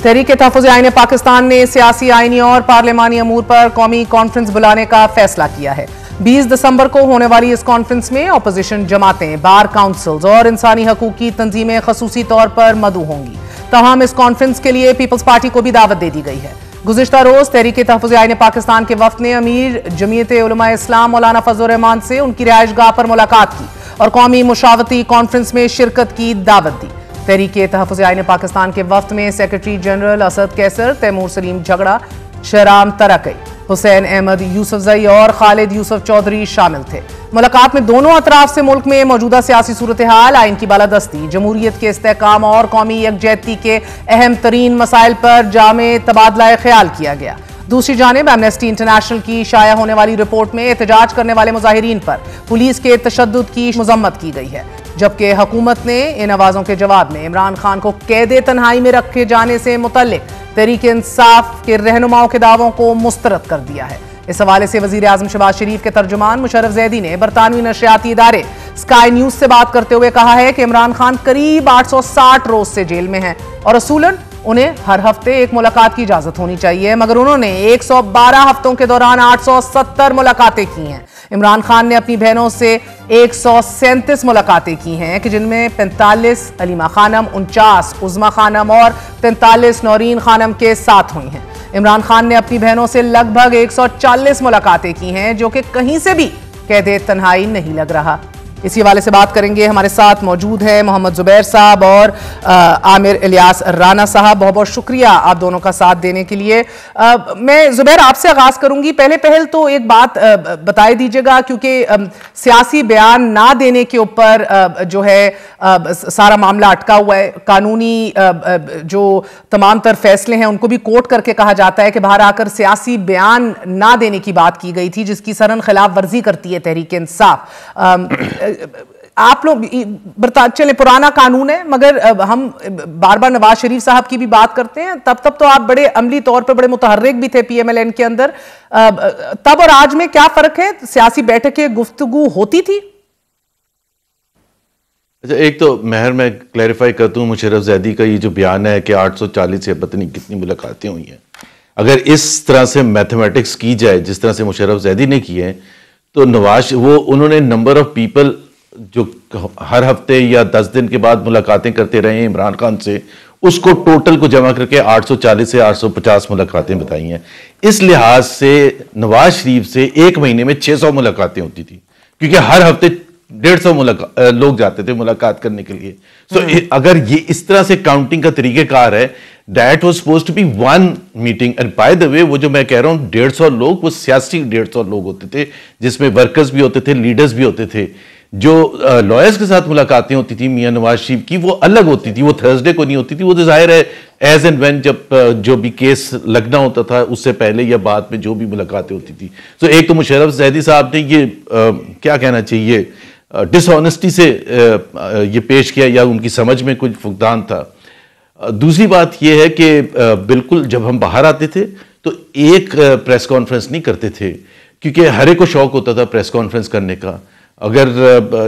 तहरीक तहफ़्फ़ुज़ आईन पाकिस्तान ने सियासी, आईनी और पार्लिमानी अमूर पर कौमी कॉन्फ्रेंस बुलाने का फैसला किया है। 20 दिसंबर को होने वाली इस कॉन्फ्रेंस में अपोजिशन जमातें, बार काउंसिल्स और इंसानी हकूक की तंजीमें खसूसी तौर पर मदऊ होंगी। तमाम इस कॉन्फ्रेंस के लिए पीपल्स पार्टी को भी दावत दे दी गई है। गुज़िश्ता रोज तहरीक तहफ़्फ़ुज़ आईन पाकिस्तान के वफ़द ने अमीर जमीयत उलमा इस्लाम मौलाना फजल रहमान से उनकी रिहाइशगाह पर मुलाकात की और कौमी मुशावरती कॉन्फ्रेंस में शिरकत की दावत दी। तहरीक तहफ़्फ़ुज़ आईन पाकिस्तान के वफ़द में सेक्रेटरी जनरल असद कैसर, तैमूर सलीम झगड़ा, शहराम तरकई, हुसैन अहमद यूसुफजई और खालिद यूसुफ चौधरी शामिल थे। मुलाकात में दोनों अतराफ से मुल्क में मौजूदा सियासी सूरत हाल, आइन की बालादस्ती, जमहूरियत के इस्तेहकाम और कौमी यकजहती के अहम तरीन मसाइल पर जामे तबादला ख्याल किया गया। दूसरी जानिब एमनेस्टी इंटरनेशनल की शाया होने वाली रिपोर्ट में एहतजाज करने वाले मुजाहिरीन पर पुलिस के तशद्दुद की मजम्मत की गई है, जबकि हुकूमत ने इन आवाज़ों के जवाब में इमरान खान को कैद तन्हाई में रखे जाने से मुतल्लिक तहरीक इंसाफ के रहनुमाओं के दावों को मुस्तरद कर दिया है। इस हवाले से वज़ीर आज़म शहबाज शरीफ के तर्जुमान मुशर्रफ ज़ैदी ने बरतानवी नशरियाती इदारे स्काई न्यूज़ से बात करते हुए कहा है कि इमरान खान करीब 860 रोज से जेल में हैं और असूलन उन्हें हर हफ्ते एक मुलाकात की इजाजत होनी चाहिए, मगर उन्होंने 112 हफ्तों के दौरान 870 मुलाकातें की हैं। इमरान खान ने अपनी बहनों से 137 मुलाकातें की हैं कि जिनमें 45 अलीमा खानम, 49 उज़मा खानम और 43 नौरीन खानम के साथ हुई हैं। इमरान खान ने अपनी बहनों से लगभग 140 मुलाकातें की हैं, जो कि कहीं से भी कैद तन्हाई नहीं लग रहा। इसी हवाले से बात करेंगे। हमारे साथ मौजूद हैं मोहम्मद जुबैर साहब और आमिर इलियास राना साहब। बहुत बहुत शुक्रिया आप दोनों का साथ देने के लिए। मैं जुबैर आपसे आगाज करूंगी। पहल तो एक बात बताई दीजिएगा, क्योंकि सियासी बयान ना देने के ऊपर जो है सारा मामला अटका हुआ है। कानूनी जो तमाम तर फैसले हैं उनको भी कोर्ट करके कहा जाता है कि बाहर आकर सियासी बयान ना देने की बात की गई थी, जिसकी सरन खिलाफ वर्जी करती है तहरीक इंसाफ। आप लोग चले पुराना कानून है, मगर हम बार बार नवाज शरीफ साहब की भी बात करते हैं। तब तो आप बड़े अमली तौर पर बड़े मुतहर्रिक भी थे PMLN के अंदर। तब और आज में क्या फर्क है? सियासी बैठकें, गुफ्तगू होती थी? अच्छा, एक तो महर मैं क्लैरिफाई करता हूँ, मुशर्रफ ज़ैदी का ये जो बयान है कि 840 से पता नहीं कितनी मुलाकातें हुई हैं, अगर इस तरह से मैथमेटिक्स की जाए जिस तरह से मुशर्रफ ज़ैदी ने की है, तो उन्होंने नंबर ऑफ पीपल जो हर हफ्ते या 10 दिन के बाद मुलाकातें करते रहे हैं इमरान खान से, उसको टोटल को जमा करके 840 से 850 मुलाकातें बताई हैं। इस लिहाज से नवाज शरीफ से एक महीने में 600 मुलाकातें होती थी, क्योंकि हर हफ्ते 150 लोग जाते थे मुलाकात करने के लिए। अगर ये इस तरह से काउंटिंग का तरीक़ेकार है, that was supposed to be one meeting. And by the way, वो जो मैं कह रहा हूँ 150 लोग, वो सियासी 150 लोग होते थे, जिसमें वर्कर्स भी होते थे, लीडर्स भी होते थे। जो लॉयर्स के साथ मुलाकातें होती थी मियां नवाज शरीफ की, वो अलग होती थी, वो थर्सडे को नहीं होती थी। वो तो जाहिर है एज एंड व्हेन जब जो भी केस लगना होता था उससे पहले या बाद में जो भी मुलाकातें होती थी। तो एक तो मुशर्रफ ज़ैदी साहब ने ये क्या कहना चाहिए, डिसऑनेस्टी से ये पेश किया, या उनकी समझ में कुछ फुकदान था। दूसरी बात यह है कि बिल्कुल जब हम बाहर आते थे तो एक प्रेस कॉन्फ्रेंस नहीं करते थे, क्योंकि हर एक को शौक होता था प्रेस कॉन्फ्रेंस करने का। अगर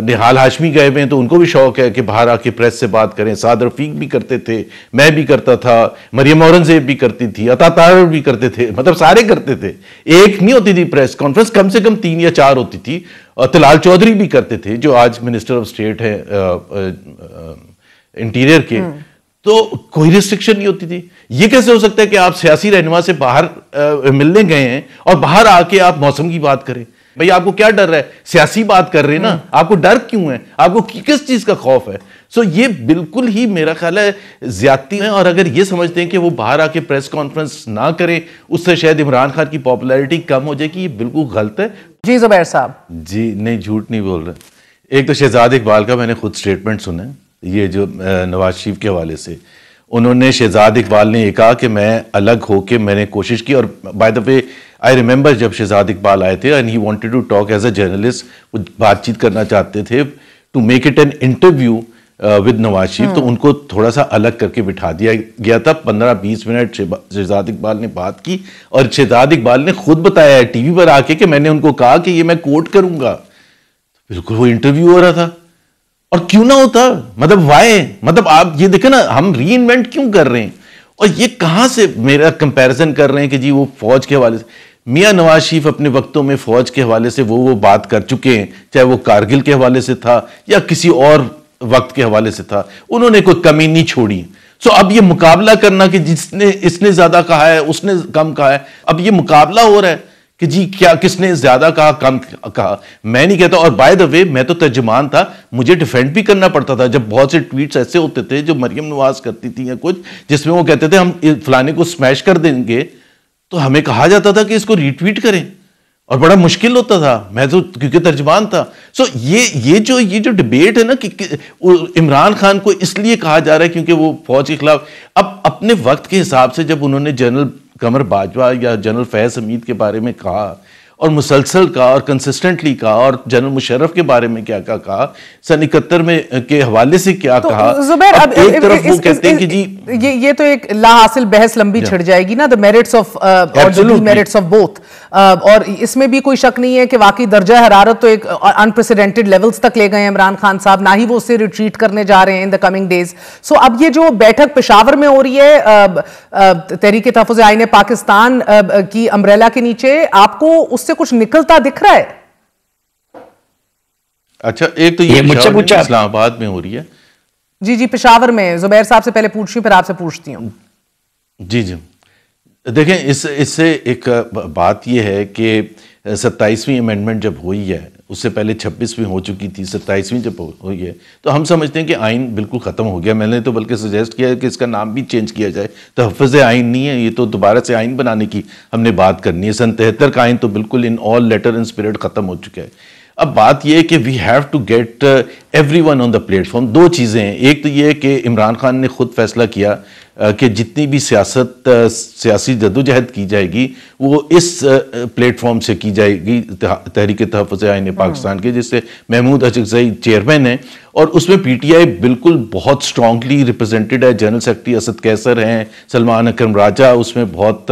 निहाल हाशमी गए हुए हैं तो उनको भी शौक है कि बाहर आके प्रेस से बात करें। साद रफीक भी करते थे, मैं भी करता था, मरियम औरंगजेब भी करती थी, अता तारर भी करते थे, मतलब सारे करते थे। एक नहीं होती थी प्रेस कॉन्फ्रेंस, कम से कम 3 या 4 होती थी। और तलाल चौधरी भी करते थे, जो आज मिनिस्टर ऑफ स्टेट है इंटीरियर के। तो कोई रिस्ट्रिक्शन नहीं होती थी। ये कैसे हो सकता है कि आप सियासी रहनुमा से बाहर मिलने गए हैं और बाहर आके आप मौसम की बात करें? भाई आपको क्या डर है? सियासी बात कर रहे हैं ना, आपको डर क्यों है? आपको किस चीज का खौफ है? सो ये बिल्कुल ही मेरा ख्याल है ज्यादती है। और अगर ये समझते हैं कि वो बाहर आके प्रेस कॉन्फ्रेंस ना करें, उससे शायद इमरान खान की पॉपुलैरिटी कम हो जाएगी, ये बिल्कुल गलत है। जी जुबैर साहब। जी नहीं, झूठ नहीं बोल रहे। एक तो शहजाद इकबाल का मैंने खुद स्टेटमेंट सुना है, ये जो नवाज शरीफ के हवाले से उन्होंने, शहजाद इकबाल ने ये कहा कि मैं अलग होके मैंने कोशिश की। और by the way I remember जब शहजाद इकबाल आए थे and he wanted to talk as a journalist, वो बातचीत करना चाहते थे to make it an interview with Nawaz Sharif, तो उनको थोड़ा सा अलग करके बिठा दिया गया था। 15-20 मिनट शहजाद इकबाल ने बात की और शहजाद इकबाल ने खुद बताया है टीवी पर आके कि मैंने उनको कहा कि ये मैं कोट करूंगा। बिल्कुल वो इंटरव्यू हो रहा था। और क्यों ना होता, मतलब वाई, मतलब आप ये देखें ना, हम री इन्वेंट क्यों कर रहे हैं? और ये कहां से मेरा कंपैरिजन कर रहे हैं कि जी वो फौज के हवाले से, मियां नवाज शरीफ अपने वक्तों में फौज के हवाले से वो बात कर चुके हैं, चाहे वो कारगिल के हवाले से था या किसी और वक्त के हवाले से था, उन्होंने कोई कमी नहीं छोड़ी। सो अब ये मुकाबला करना कि जिसने इसने ज्यादा कहा है उसने कम कहा है, अब ये मुकाबला हो रहा है कि जी क्या किसने ज्यादा कहा कम कहा। मैं नहीं कहता, और बाय द वे मैं तो तर्जुमान था, मुझे डिफेंड भी करना पड़ता था जब बहुत से ट्वीट्स ऐसे होते थे जो मरियम नवाज करती थी या कुछ, जिसमें वो कहते थे हम फलाने को स्मैश कर देंगे, तो हमें कहा जाता था कि इसको रीट्वीट करें, और बड़ा मुश्किल होता था, मैं तो क्योंकि तर्जुमान था। सो ये जो डिबेट है ना कि इमरान खान को इसलिए कहा जा रहा है क्योंकि वो फौज के खिलाफ, अब अपने वक्त के हिसाब से जब उन्होंने जनरल कमर बाजवा या जनरल फैज हमीद के बारे में कहा और मुसलसल कहा और कंसिस्टेंटली कहा, और जनरल मुशर्रफ के बारे में क्या कहा, सन 71 में के हवाले से क्या तो कहा। जुबैर, अब एक तरफ वो कहते हैं कि जी ये तो एक लाहासिल बहस लंबी छिड़ जाएगी ना, द मेरिट्स ऑफ और द मेरिट्स ऑफ बोथ, और इसमें भी कोई शक नहीं है कि वाकई दर्जा हरारत तो एक अनप्रेसिडेंटेड लेवल्स तक ले गए हैं इमरान खान साहब, ना ही वो उससे रिट्रीट करने जा रहे हैं इन द कमिंग डेज। सो अब ये जो बैठक पेशावर में हो रही है तहरीक तहफ़्फ़ुज़ आईन पाकिस्तान की अम्ब्रेला के नीचे, आपको उससे कुछ निकलता दिख रहा है? अच्छा, एक तो ये इस्लामाबाद में हो रही है। जी पेशावर में। जुबैर साहब से पहले पूछ रही हूं, फिर आपसे पूछती हूं। जी देखें, इससे एक बात यह है कि 27वीं अमेंडमेंट जब हुई है, उससे पहले 26वीं हो चुकी थी, 27वीं जब हुई है तो हम समझते हैं कि आइन बिल्कुल ख़त्म हो गया। मैंने तो बल्कि सजेस्ट किया है कि इसका नाम भी चेंज किया जाए, तहफ़्फ़ुज़ आइन नहीं है ये, तो दोबारा से आइन बनाने की हमने बात करनी है। सन 73 का आइन तो बिल्कुल in all letter and spirit ख़त्म हो चुका है। अब बात यह है कि we have to get everyone on the platform. दो चीज़ें हैं, एक तो ये कि इमरान खान ने खुद फैसला किया कि जितनी भी सियासी जद्दोजहद की जाएगी वो इस प्लेटफॉर्म से की जाएगी, तहरीक तहफ़्फ़ुज़ आईन पाकिस्तान के, जिससे महमूद अचकज़ई चेयरमैन है, और उसमें पीटीआई बिल्कुल बहुत स्ट्रांगली रिप्रेजेंटेड है। जनरल सेक्रेटरी असद कैसर हैं, सलमान अकरम राजा उसमें बहुत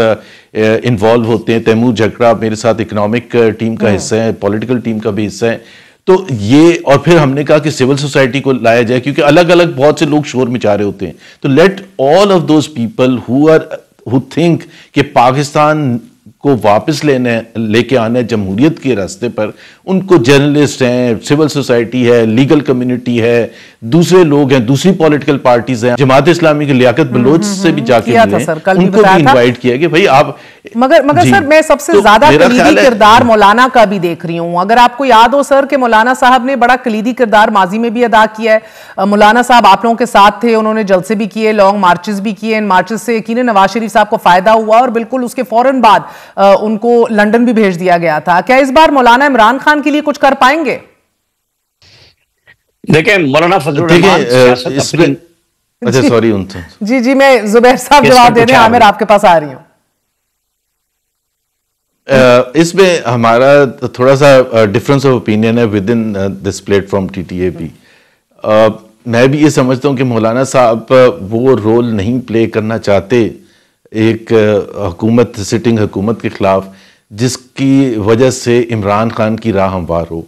इन्वॉल्व होते हैं, तैमूर झगड़ा मेरे साथ इकनॉमिक टीम का हिस्सा है, पॉलिटिकल टीम का भी हिस्सा है। तो ये, और फिर हमने कहा कि सिविल सोसाइटी को लाया जाए क्योंकि अलग अलग बहुत से लोग शोर मचा रहे होते हैं, तो let all of those people who think कि पाकिस्तान को वापस लेके आना है जमहूरियत के रास्ते पर, उनको जर्नलिस्ट हैं, सिविल सोसाइटी है, लीगल कम्युनिटी है, दूसरे लोग हैं, दूसरी पॉलिटिकल पार्टीज हैं, जमात इस्लामी के लियाकत बलोच से भी जाके मिले, उनको भी इनवाइट किया कि भाई आप। मगर सर, मैं सबसे ज्यादा कलीदी किरदार मौलाना का भी देख रही हूं। अगर आपको याद हो सर कि मौलाना साहब ने बड़ा कलीदी किरदार माजी में भी अदा किया है। मौलाना साहब आप लोगों के साथ थे, उन्होंने जलसे भी किए, लॉन्ग मार्चेस भी किए, इन मार्चेस से यकीनन नवाज शरीफ साहब को फायदा हुआ और बिल्कुल उसके फौरन बाद उनको लंदन भी भेज दिया गया था। क्या इस बार मौलाना इमरान खान के लिए कुछ कर पाएंगे? देखिए, मौलाना फजलुर रहमान इसमें, अच्छा सॉरी उनसे, जी मैं जुबैर साहब जवाब दे रहे हैं, आमिर आपके पास आ रही हूं। इसमें हमारा थोड़ा सा डिफरेंस ऑफ ओपिनियन है विद इन दिस प्लेटफॉर्म टीटीएपी। मैं भी ये समझता हूँ कि मौलाना साहब वो रोल नहीं प्ले करना चाहते एक हुकूमत, सिटिंग हुकूमत के खिलाफ, जिसकी वजह से इमरान खान की राह हमवार हो।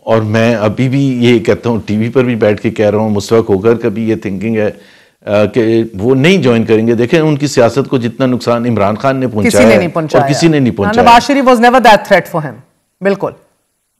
और मैं अभी भी ये कहता हूँ, टीवी पर भी बैठ के कह रहा हूँ, मुस्तफा खोखर का भी ये थिंकिंग है कि वो नहीं ज्वाइन करेंगे। देखें, उनकी सियासत को जितना नुकसान इमरान खान ने पहुंचाया, किसी ने नहीं पहुंचाया, और किसी ने नहीं पहुंचाया। Nawaz Sharif was never that threat for him. बिल्कुल।